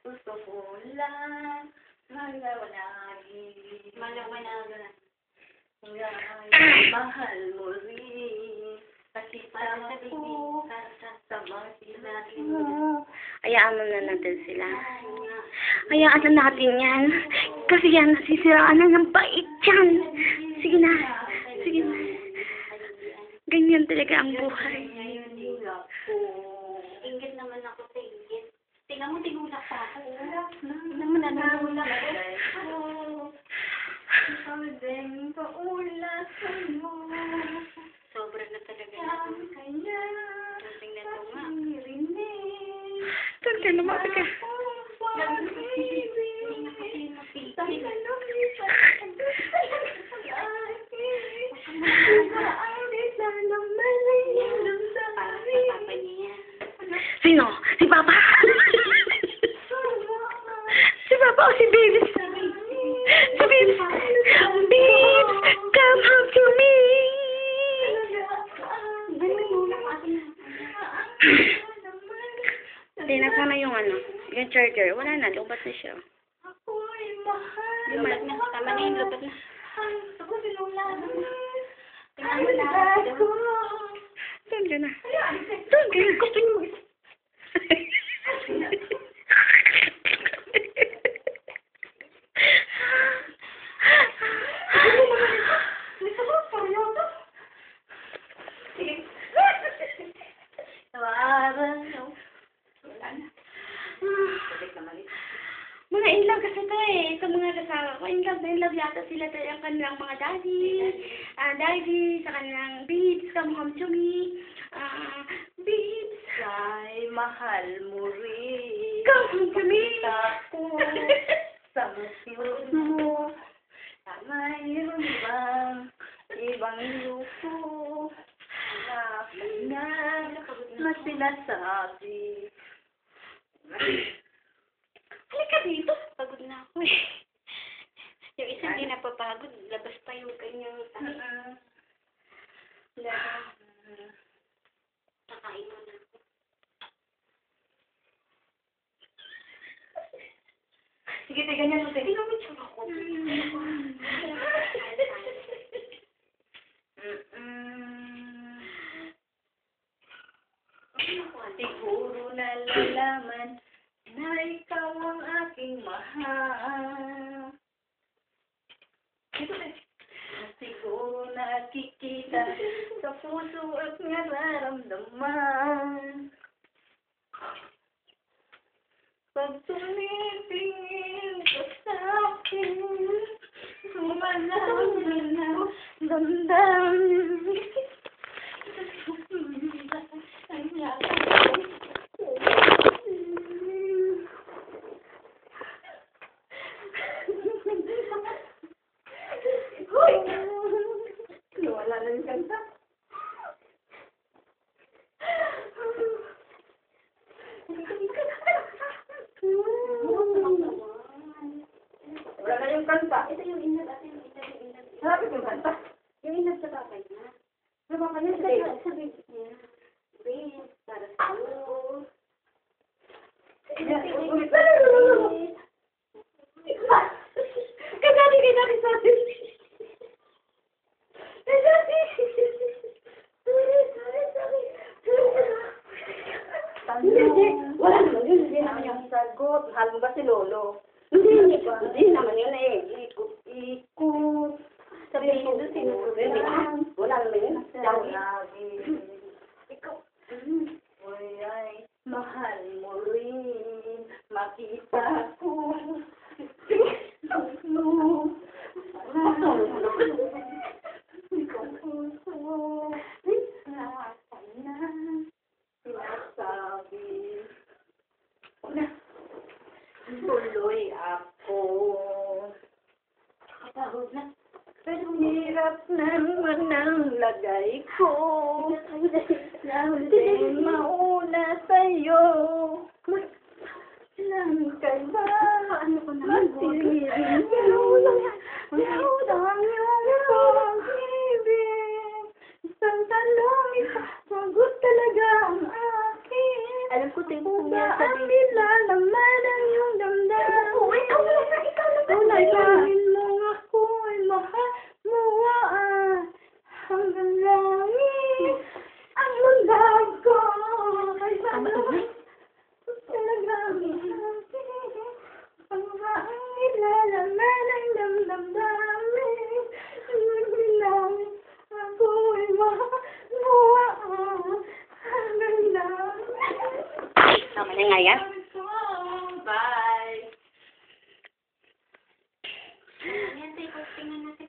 Gusto ko lang malawanagin. Malawanagin. Mahal mo rin. Kasi para ko sa mga sinabi mo. Hayaan mo na natin sila. Hayaan na natin yan. Kasi yan, nasisiraan na ng bait yan. Sige na. Sige na. Ganyan talaga ang buhay. Ingit naman ako sa ingit. Tingnan mo, tinulak pa ako. Tingnan mo, nanulak ako. Ikaw din, kaulasan mo. Sobra na talaga na. Kaya, Tingnan mo nga. narinig. Saan ka naman? Teka. Sino? Si Papa? Si Papa o si Babes? Si Babes? Babes, come home to me. Tinak mo na yung yung charger. Wala na, lubat na siya. Ako'y mahal. Lubat na. Tama na yun, lubat na. Ako sinulan. Tingnan mo na. Saan ka na? Saan ka na? Gusto niyo mag- Mga in love kasi ito eh. Ito mga kasama ko. In love yata sila sa yung kanilang mga daddy. Daddy, sa kanilang babes, come home to me. Babes. Ay, mahal mo rin. Come home to me. Ako sa musyon mo. Mayroon bang ibang luto na sinasabi? Halika dito. Pagod na ako eh. Yung isang di napapagod, labas pa yung kanyang tayo. Kakain mo na ako. Sige, ganyan mo. Hindi naman siya ako. Siguro nalalaman na ikaw ang aking mahal. Siguro nakikita sa puso at nararamdaman. Pag tumitingin ka sa akin, sumalaman na damdamin. Wala na yung kanta. Wala na yung kanta. Ito yung inad at yung inad. Harapin yung kanta. Yung inad sa papay niya. Sa baba niya, Sa baby niya. Babe, para sa iyo. Kay dati sa atin. Wala naman yun. Hindi naman yung sagot. Mahal mo ba si Lolo? Hindi naman yun eh. Ikot. Sabihin mo sinusunod. Wala naman yun. Ikaw. Uy, ay, mahal mo rin. Makita ko. No. Ikaw puso. Nasaan na. Sinasabi. Tuloy ako. Kapagod na. Pero hirap naman ang lagay ko. Hindi mauna sa'yo. Lang ka ba? Ano ko naman? Matirin mo ang iyong pag-ibig. Isang tanong, sagot talaga ang akin. Alam ko, Kung saan nilalaman ang iyong langit, ang lundag ko. Tama to, Nay. Talagang ang ang nilalaman ng damdamin. Namin ako'y mamuha. Hanggang lang. Tama na nga yan. Bye. Yan, tayo, tingnan natin.